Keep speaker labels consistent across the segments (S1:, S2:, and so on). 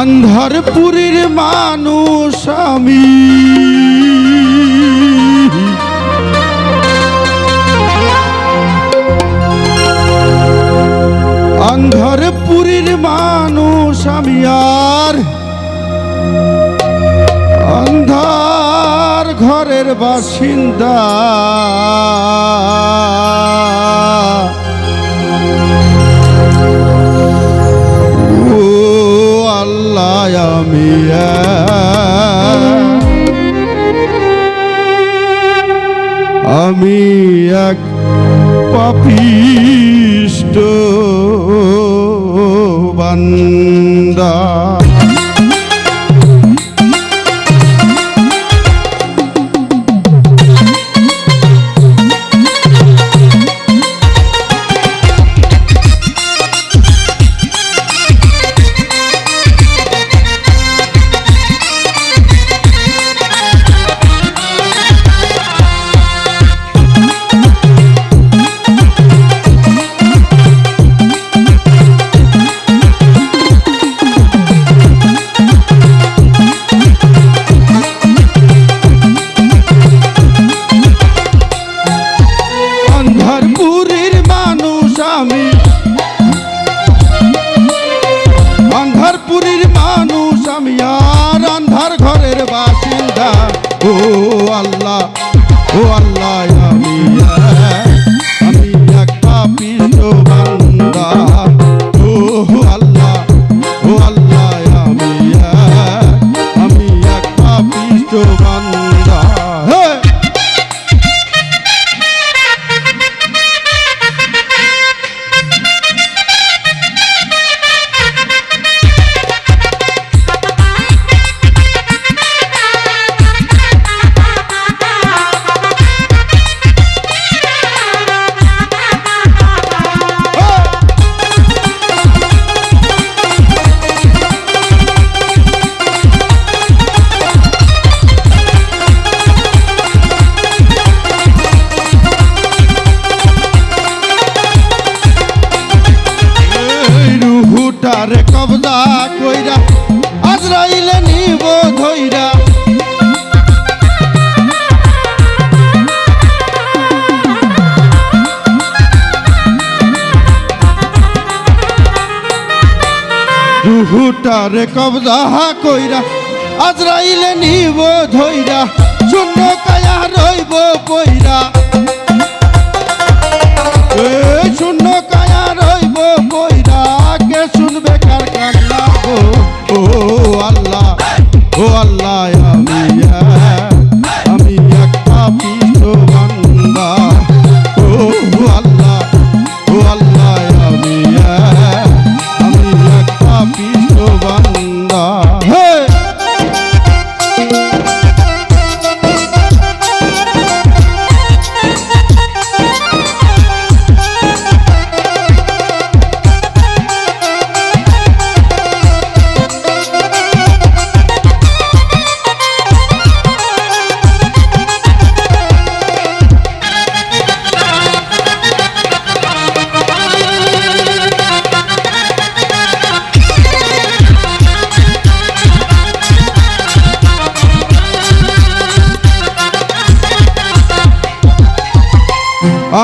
S1: আন্ধারপুরীর মানুষ আমি, আন্ধারপুরীর মানুষ আমি, আর আন্ধার ঘরের বাসিন্দা। আমি এক পাপিষ্ট বান্দা। আন্ধারপুরীর মানুষ আমি, আর আন্ধার ঘরের বাসিন্দা। ও আল্লাহ, ও আল্লাহ, আমি এক পাপিষ্ট বান্দা। ও আল্লাহ, ও আল্লাহ, আমি এক পাপিষ্ট বান্দা। রুহুটারে কবজা কইরা আজরাইলে নিব ধইরা। রুহুটারে কবজা কইরা আজরাইলে নিব ধইরা। শূন্য কায়া রইব পইরা, শূন্য কায়া রইব পইরা। কে শুনবে কার কান্না গো? ও আল্লাহ, ও আল্লাহ, আমি এক পাপিষ্ট বান্দা। ও আল্লাহ, ও আল্লাহ, আমি এক পাপিষ্ট বান্দা।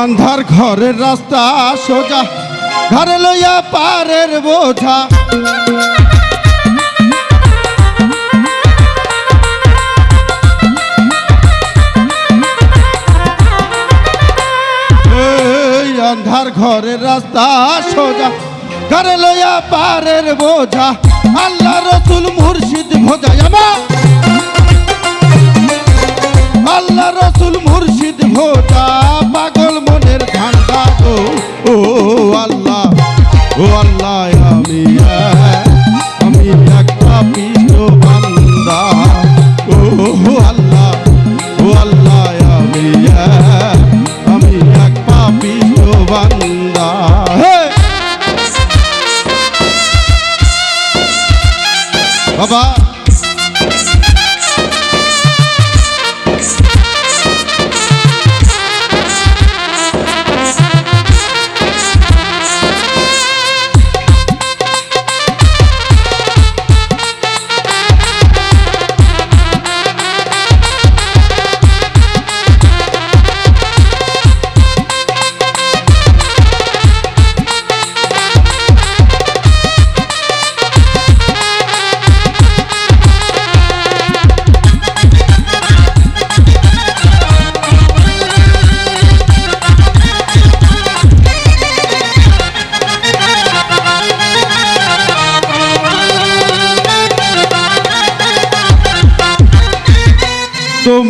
S1: আন্ধার ঘরের রাস্তা সোজা, ঘরে লইয়া পারের বোঝা। আন্ধার ঘরের রাস্তা সোজা, ঘরে লইয়া পারের বোঝা। আল্লাহ রসুল মুর্শিদ ভোজাই আমার, আল্লাহ রসুল মুর্শিদ ভোজা। পাগল মনের ধান্দা গো। ও আল্লাহ, ও আল্লাহ, আমি এক পাপিষ্ট বান্দা। ও আল্লাহ, ও আল্লাহ, আমি এক পাপিষ্ট বান্দা। বাবা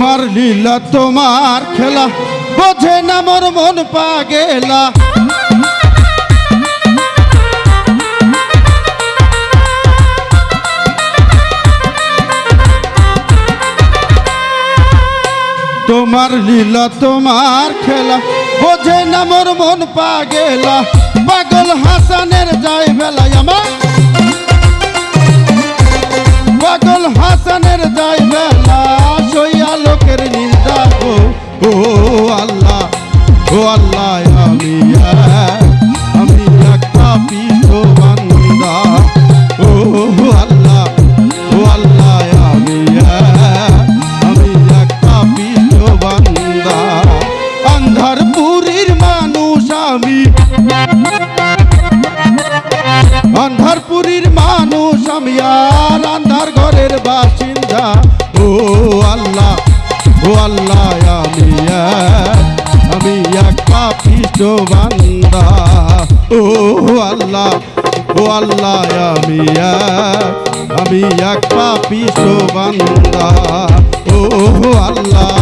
S1: তোমার লীলা তোমার খেলা বোঝে না মোর মন পাগেলা তোমার লীলা তোমার খেলা বোঝে না মোর মন পাগেলা পাগল হাসানের যায় বেলায় আমার পাগল হাসানের যায় বেলা সইয়া লোকের নিন্দা গো ও আল্লাহ আমি একটা পিছো বান্দা ও আল্লাহ আমি একটা পিছো বান্দা আন্ধার পুরীর মানুষ আমি আন্ধারপুরীর মানুষ আমি আর আন্ধার ঘরের বাসিন্দা ও আল্লাহ আমি এক পাপিষ্ঠ বান্দা ও আল্লাহ আমি এক পাপিষ্ঠ বান্দা ও আল্লাহ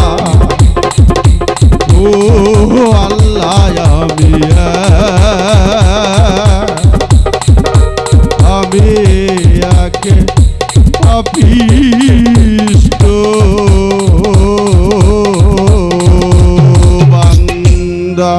S1: আমি একে পাপিষ্ঠ বান্দা।